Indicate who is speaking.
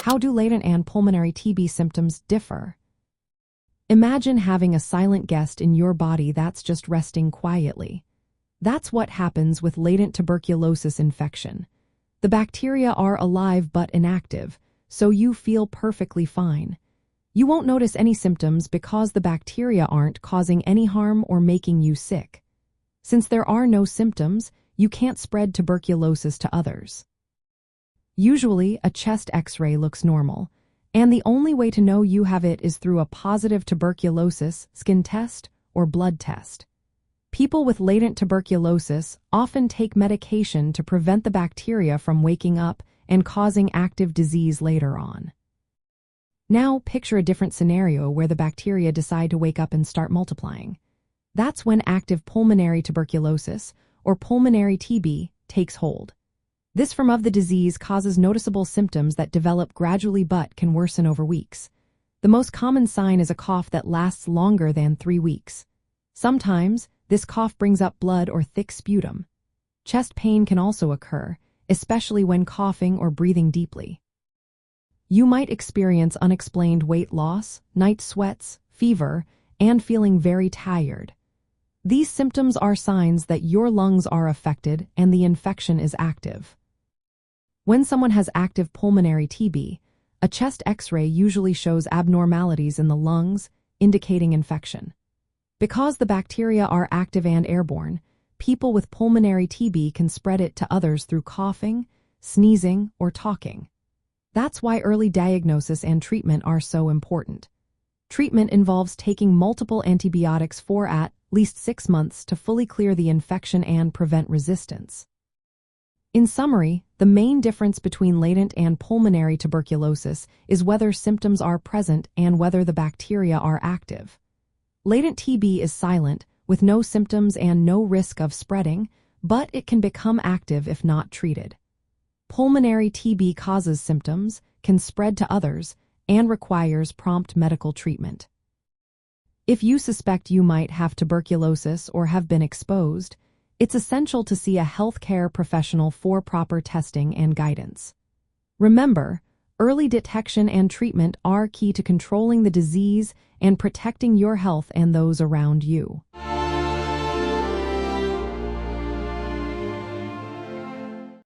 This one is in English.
Speaker 1: How do latent and pulmonary TB symptoms differ? Imagine having a silent guest in your body that's just resting quietly. That's what happens with latent tuberculosis infection. The bacteria are alive but inactive, so you feel perfectly fine. You won't notice any symptoms because the bacteria aren't causing any harm or making you sick. Since there are no symptoms, you can't spread tuberculosis to others. Usually, a chest X-ray looks normal, and the only way to know you have it is through a positive tuberculosis skin test or blood test. People with latent tuberculosis often take medication to prevent the bacteria from waking up and causing active disease later on. Now, picture a different scenario where the bacteria decide to wake up and start multiplying. That's when active pulmonary tuberculosis, or pulmonary TB, takes hold. This form of the disease causes noticeable symptoms that develop gradually but can worsen over weeks. The most common sign is a cough that lasts longer than 3 weeks. Sometimes, this cough brings up blood or thick sputum. Chest pain can also occur, especially when coughing or breathing deeply. You might experience unexplained weight loss, night sweats, fever, and feeling very tired. These symptoms are signs that your lungs are affected and the infection is active. When someone has active pulmonary TB, a chest X-ray usually shows abnormalities in the lungs, indicating infection. Because the bacteria are active and airborne, people with pulmonary TB can spread it to others through coughing, sneezing, or talking. That's why early diagnosis and treatment are so important. Treatment involves taking multiple antibiotics for at least 6 months to fully clear the infection and prevent resistance. In summary, the main difference between latent and pulmonary tuberculosis is whether symptoms are present and whether the bacteria are active. Latent TB is silent, with no symptoms and no risk of spreading, but it can become active if not treated. Pulmonary TB causes symptoms, can spread to others, and requires prompt medical treatment. If you suspect you might have tuberculosis or have been exposed, it's essential to see a healthcare professional for proper testing and guidance. Remember, early detection and treatment are key to controlling the disease and protecting your health and those around you.